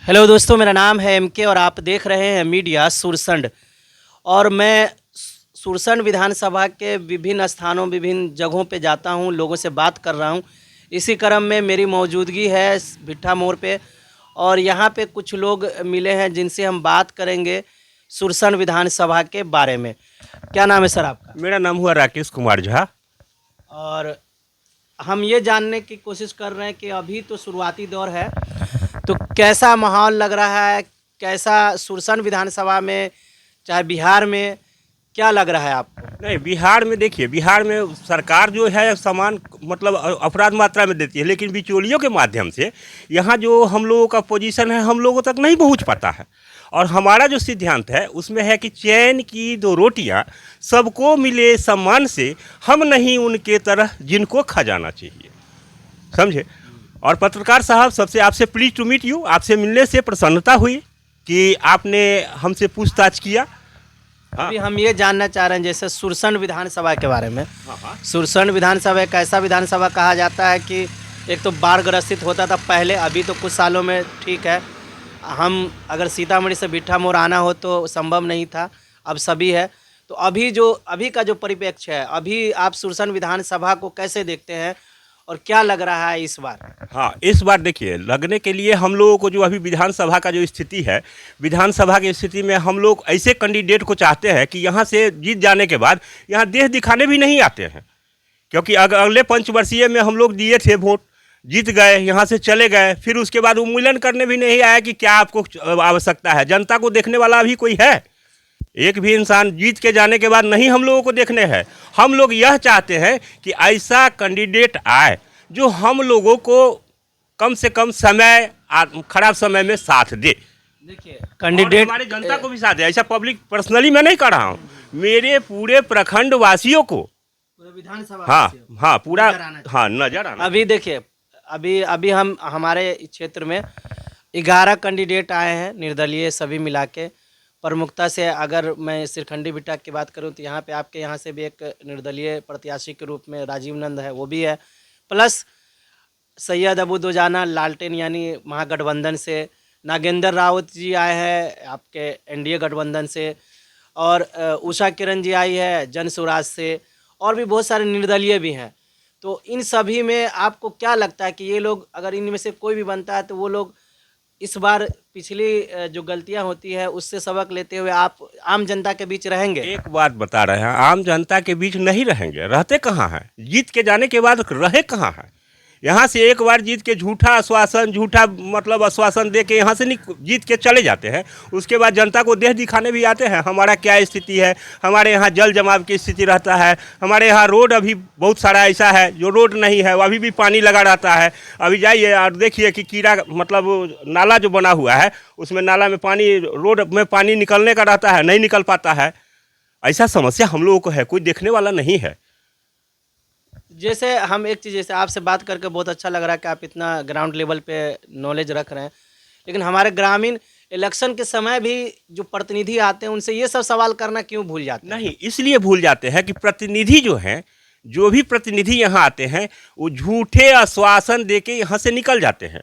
Hello दोस्तों, मेरा नाम है एमके और आप देख रहे हैं मीडिया सुरसंड। और मैं सुरसंड विधानसभा के विभिन्न स्थानों विभिन्न जगहों पे जाता हूं, लोगों से बात कर रहा हूं। इसी क्रम में मेरी मौजूदगी है भिट्ठा मोड़ पे और यहां पे कुछ लोग मिले हैं जिनसे हम बात करेंगे सुरसंड विधानसभा के बारे में। क्या नाम है सर आपका? मेरा नाम हुआ राकेश कुमार झा। और हम ये जानने की कोशिश कर रहे हैं कि अभी तो शुरुआती दौर है, तो कैसा माहौल लग रहा है, कैसा सुरसंड विधानसभा में चाहे बिहार में क्या लग रहा है आपको? नहीं, बिहार में देखिए, बिहार में सरकार जो है सामान मतलब अपराध मात्रा में देती है, लेकिन बिचौलियों के माध्यम से यहाँ जो हम लोगों का पोजीशन है हम लोगों तक नहीं पहुँच पाता है। और हमारा जो सिद्धांत है उसमें है कि चैन की दो रोटियाँ सबको मिले सम्मान से, हम नहीं उनके तरह जिनको खा जाना चाहिए, समझे। और पत्रकार साहब, सबसे आपसे प्लीज टू मीट यू, आपसे मिलने से प्रसन्नता हुई कि आपने हमसे पूछताछ किया। अभी हम ये जानना चाह रहे हैं जैसे सुरसंड विधानसभा के बारे में। हाँ। सुरसंड विधानसभा एक ऐसा विधानसभा कहा जाता है कि एक तो बाढ़ ग्रसित होता था पहले, अभी तो कुछ सालों में ठीक है। हम अगर सीतामढ़ी से भिट्ठा मोड़ आना हो तो संभव नहीं था, अब सभी है। तो अभी का जो परिप्रेक्ष्य है, अभी आप सुरसंड विधानसभा को कैसे देखते हैं और क्या लग रहा है इस बार? हाँ, इस बार देखिए, लगने के लिए हम लोगों को जो अभी विधानसभा का जो स्थिति है, विधानसभा की स्थिति में हम लोग ऐसे कैंडिडेट को चाहते हैं कि यहाँ से जीत जाने के बाद यहाँ देह दिखाने भी नहीं आते हैं। क्योंकि अगले पंचवर्षीय में हम लोग दिए थे वोट, जीत गए, यहाँ से चले गए, फिर उसके बाद उन्मूलन करने भी नहीं आया कि क्या आपको आवश्यकता है। जनता को देखने वाला अभी कोई है? एक भी इंसान जीत के जाने के बाद नहीं हम लोगों को देखने हैं। हम लोग यह चाहते हैं कि ऐसा कैंडिडेट आए जो हम लोगों को कम से कम समय, खराब समय में साथ दे। देखिए, कैंडिडेट हमारी जनता को भी साथ दे। ऐसा पब्लिक पर्सनली मैं नहीं कर रहा हूँ, मेरे पूरे प्रखंड वासियों को, विधानसभा हाँ पूरा, हाँ नजर आना। अभी देखिए, अभी हम हमारे क्षेत्र में 11 कैंडिडेट आए हैं निर्दलीय सभी मिला के। प्रमुखता से अगर मैं सिरखंडी भिट्ठा की बात करूं तो यहाँ पे आपके यहाँ से भी एक निर्दलीय प्रत्याशी के रूप में राजीव नंद है, वो भी है। प्लस सैयद अबू दोजाना लालटेन यानी महागठबंधन से, नागेंद्र राउत जी आए हैं आपके एनडीए गठबंधन से, और उषा किरण जी आई है जन स्वराज से, और भी बहुत सारे निर्दलीय भी हैं। तो इन सभी में आपको क्या लगता है कि ये लोग, अगर इनमें से कोई भी बनता है तो वो लोग इस बार पिछली जो गलतियां होती है उससे सबक लेते हुए आप आम जनता के बीच रहेंगे? एक बात बता रहे हैं, आम जनता के बीच नहीं रहेंगे। रहते कहाँ हैं? जीत के जाने के बाद रहे कहाँ हैं? यहाँ से एक बार जीत के झूठा आश्वासन, झूठा मतलब आश्वासन दे के यहाँ से जीत के चले जाते हैं। उसके बाद जनता को देह दिखाने भी आते हैं हमारा क्या स्थिति है, हमारे यहाँ जल जमाव की स्थिति रहता है, हमारे यहाँ रोड अभी बहुत सारा ऐसा है जो रोड नहीं है, वो अभी भी पानी लगा रहता है। अभी जाइए और देखिए कि कीड़ा मतलब नाला जो बना हुआ है उसमें नाला में पानी, रोड में पानी निकलने का रहता है, नहीं निकल पाता है। ऐसा समस्या हम लोगों को है, कोई देखने वाला नहीं है। जैसे हम एक चीज़, जैसे आपसे बात करके बहुत अच्छा लग रहा है कि आप इतना ग्राउंड लेवल पे नॉलेज रख रहे हैं, लेकिन हमारे ग्रामीण इलेक्शन के समय भी जो प्रतिनिधि आते हैं उनसे ये सब सवाल करना क्यों भूल जाते हैं? नहीं, इसलिए भूल जाते हैं कि प्रतिनिधि जो हैं, जो भी प्रतिनिधि यहाँ आते हैं वो झूठे आश्वासन दे के यहाँ से निकल जाते हैं।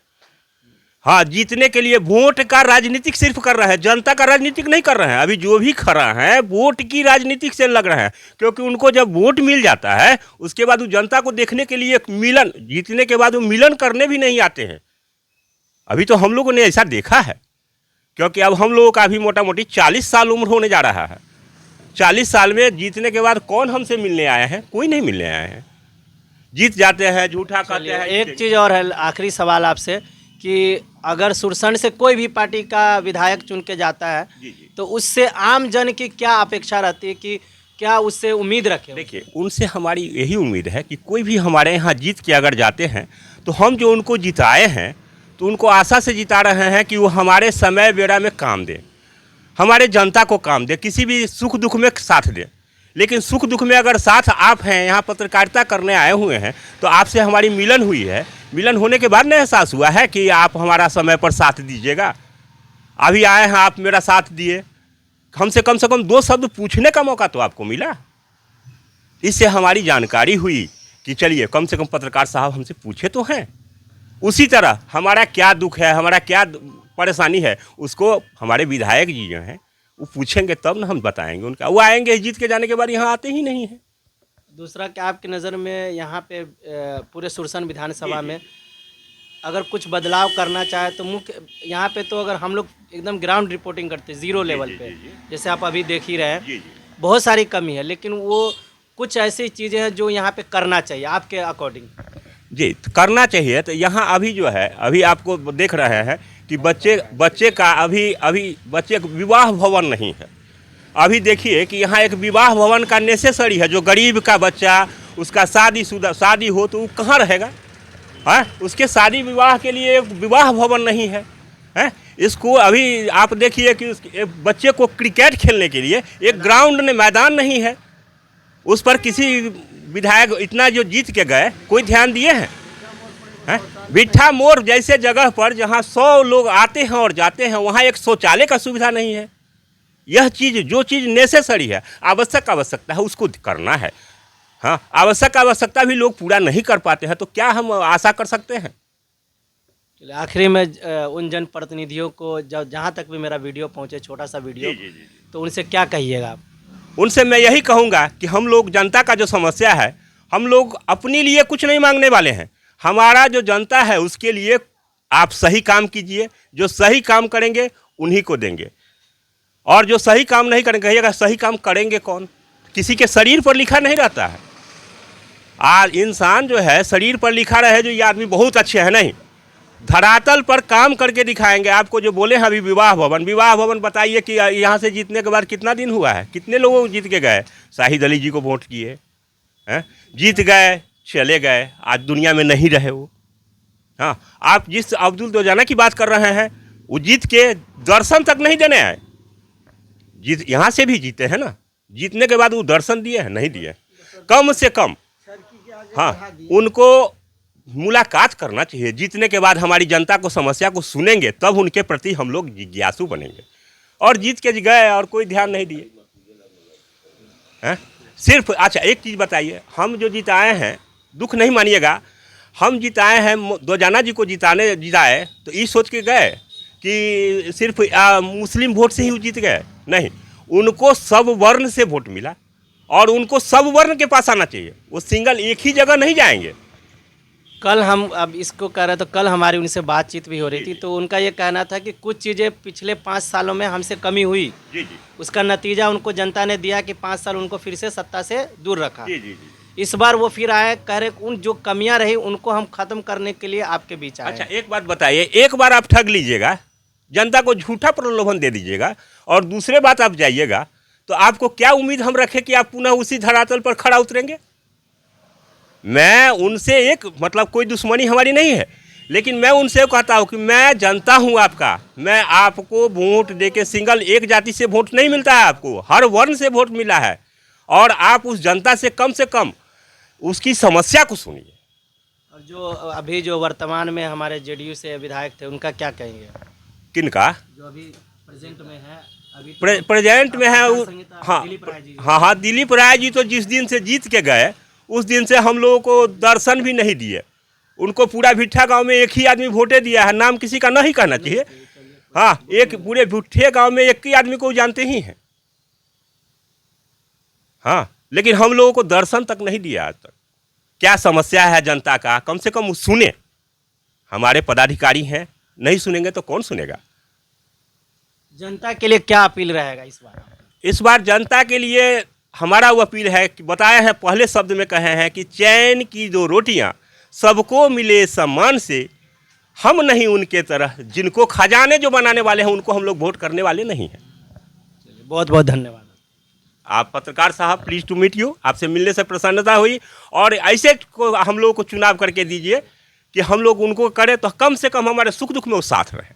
हाँ, जीतने के लिए वोट का राजनीतिक सिर्फ कर रहे हैं, जनता का राजनीतिक नहीं कर रहे हैं। अभी जो भी खड़ा है वोट की राजनीतिक से लग रहे हैं, क्योंकि उनको जब वोट मिल जाता है उसके बाद वो जनता को देखने के लिए मिलन, जीतने के बाद वो मिलन करने भी नहीं आते हैं। अभी तो हम लोगों ने ऐसा देखा है, क्योंकि अब हम लोगों का भी मोटा मोटी 40 साल उम्र होने जा रहा है। 40 साल में जीतने के बाद कौन हमसे मिलने आया है? कोई नहीं मिलने आए हैं। जीत जाते हैं, झूठा कहते हैं। एक चीज़ और है, आखिरी सवाल आपसे, कि अगर सुरसंड से कोई भी पार्टी का विधायक चुन के जाता है तो उससे आम जन की क्या अपेक्षा रहती है, कि क्या उससे उम्मीद रखें? देखिए, उनसे हमारी यही उम्मीद है कि कोई भी हमारे यहाँ जीत के अगर जाते हैं तो हम जो उनको जिताए हैं तो उनको आशा से जिता रहे हैं कि वो हमारे समय बेड़ा में काम दे, हमारे जनता को काम दे, किसी भी सुख दुख में साथ दे। लेकिन सुख दुख में अगर साथ आप हैं, यहाँ पत्रकारिता करने आए हुए हैं, तो आपसे हमारी मिलन हुई है, मिलन होने के बाद न एहसास हुआ है कि आप हमारा समय पर साथ दीजिएगा। अभी आए हैं, आप मेरा साथ दिए, हमसे कम से कम 2 शब्द पूछने का मौका तो आपको मिला। इससे हमारी जानकारी हुई कि चलिए कम से कम पत्रकार साहब हमसे पूछे तो हैं। उसी तरह हमारा क्या दुख है, हमारा क्या परेशानी है उसको हमारे विधायक जी जो हैं वो पूछेंगे तब ना हम बताएंगे उनका। वो आएंगे जीत के जाने के बाद यहाँ आते ही नहीं हैं। दूसरा, क्या आपकी नज़र में यहाँ पे पूरे सुरसन विधानसभा में अगर कुछ बदलाव करना चाहे तो मुख्य यहाँ पे तो अगर हम लोग एकदम ग्राउंड रिपोर्टिंग करते हैं जीरो लेवल पे, जैसे आप अभी देख ही रहे हैं, बहुत सारी कमी है, लेकिन वो कुछ ऐसी चीज़ें हैं जो यहाँ पे करना चाहिए आपके अकॉर्डिंग? जी, तो करना चाहिए। तो यहाँ अभी जो है, अभी आपको देख रहे हैं कि बच्चे का अभी बच्चे का विवाह भवन नहीं है। अभी देखिए कि यहाँ एक विवाह भवन का नेसेसरी है। जो गरीब का बच्चा उसका शादी हो तो वो कहाँ रहेगा? हाँ, उसके शादी विवाह के लिए एक विवाह भवन नहीं है। हैं, इसको अभी आप देखिए कि उस बच्चे को क्रिकेट खेलने के लिए एक ग्राउंड में मैदान नहीं है। उस पर किसी विधायक इतना जो जीत के गए कोई ध्यान दिए हैं? बिट्ठा मोड़ जैसे जगह पर जहाँ 100 लोग आते हैं और जाते हैं वहाँ एक शौचालय का सुविधा नहीं है। यह चीज़ जो चीज़ नेसेसरी है, आवश्यकता है, उसको करना है। हाँ, आवश्यकता भी लोग पूरा नहीं कर पाते हैं तो क्या हम आशा कर सकते हैं? आखिरी में उन जनप्रतिनिधियों को जहाँ तक भी मेरा वीडियो पहुँचे, छोटा सा वीडियो, तो उनसे क्या कहिएगा आप? उनसे मैं यही कहूँगा कि हम लोग जनता का जो समस्या है, हम लोग अपने लिए कुछ नहीं मांगने वाले हैं। हमारा जो जनता है उसके लिए आप सही काम कीजिए। जो सही काम करेंगे उन्हीं को देंगे, और जो सही काम नहीं करेंगे, कहिएगा सही काम करेंगे कौन? किसी के शरीर पर लिखा नहीं रहता है। आज इंसान जो है शरीर पर लिखा रहे जो ये आदमी बहुत अच्छे हैं, नहीं, धरातल पर काम करके दिखाएंगे। आपको जो बोले हैं अभी विवाह भवन बताइए कि यहाँ से जीतने के बाद कितना दिन हुआ है, कितने लोगों को जीत के गए? शाहिद अली जी को वोट किए हैं, जीत गए, चले गए, आज दुनिया में नहीं रहे वो। हाँ, आप जिस अब्दुल दोजाना की बात कर रहे हैं वो जीत के दर्शन तक नहीं देने आए। जीत यहाँ से भी जीते हैं ना, जीतने के बाद वो दर्शन दिए हैं? नहीं दिए। कम से कम हाँ उनको मुलाकात करना चाहिए। जीतने के बाद हमारी जनता को समस्या को सुनेंगे तब उनके प्रति हम लोग जिज्ञासु बनेंगे। और जीत के गए और कोई ध्यान नहीं दिए हैं सिर्फ। अच्छा, एक चीज़ बताइए, हम जो जिताए हैं, दुख नहीं मानिएगा, हम जिताए हैं, दोजाना जी को जिताए तो ये सोच के गए कि सिर्फ मुस्लिम वोट से ही वो जीत गए? नहीं, उनको सब वर्ण से वोट मिला और उनको सब वर्ण के पास आना चाहिए। वो सिंगल एक ही जगह नहीं जाएंगे। कल हम अब इसको कह रहे तो कल हमारी उनसे बातचीत भी हो रही थी, तो उनका ये कहना था कि कुछ चीज़ें पिछले 5 सालों में हमसे कमी हुई। जी। उसका नतीजा उनको जनता ने दिया कि 5 साल उनको फिर से सत्ता से दूर रखा। जी। इस बार वो फिर आए, कह रहे उन जो कमियां रही उनको हम खत्म करने के लिए आपके बीच आए। अच्छा, एक बात बताइए, एक बार आप ठग लीजिएगा, जनता को झूठा प्रलोभन दे दीजिएगा और दूसरे बात आप जाइएगा, तो आपको क्या उम्मीद हम रखें कि आप पुनः उसी धरातल पर खड़ा उतरेंगे? मैं उनसे एक कोई दुश्मनी हमारी नहीं है, लेकिन मैं उनसे कहता हूँ कि मैं जनता हूँ आपका। मैं आपको वोट देके सिंगल एक जाति से वोट नहीं मिलता है, आपको हर वर्ण से वोट मिला है। और आप उस जनता से कम उसकी समस्या को सुनिए। और जो अभी जो वर्तमान में हमारे जेडीयू से विधायक थे उनका क्या कहेंगे? किनका? जो अभी प्रेजेंट में है, अभी प्रेजेंट में है हाँ, दिलीप राय जी तो जिस दिन से जीत के गए उस दिन से हम लोगों को दर्शन भी नहीं दिए। उनको पूरा भिट्ठा गांव में एक ही आदमी वोटे दिया है, नाम किसी का नहीं कहना चाहिए। हाँ, एक पूरे भिट्ठे गांव में एक ही आदमी को जानते ही हैं। हाँ, लेकिन हम लोगों को दर्शन तक नहीं दिया आज तक। क्या समस्या है जनता का, कम से कम सुने। हमारे पदाधिकारी हैं, नहीं सुनेंगे तो कौन सुनेगा? जनता के लिए क्या अपील रहेगा इस बार? इस बार जनता के लिए हमारा वो अपील है कि बताए हैं, पहले शब्द में कहे हैं कि चैन की 2 रोटियां सबको मिले सम्मान से, हम नहीं उनके तरह जिनको खजाने जो बनाने वाले हैं उनको हम लोग वोट करने वाले नहीं हैं। बहुत बहुत धन्यवाद। आप पत्रकार साहब, प्लीज टू मीट यू। आपसे मिलने से प्रसन्नता हुई, और ऐसे को हम लोगों को चुनाव करके दीजिए कि हम लोग उनको करें तो कम से कम हमारे सुख दुख में वो साथ रहें।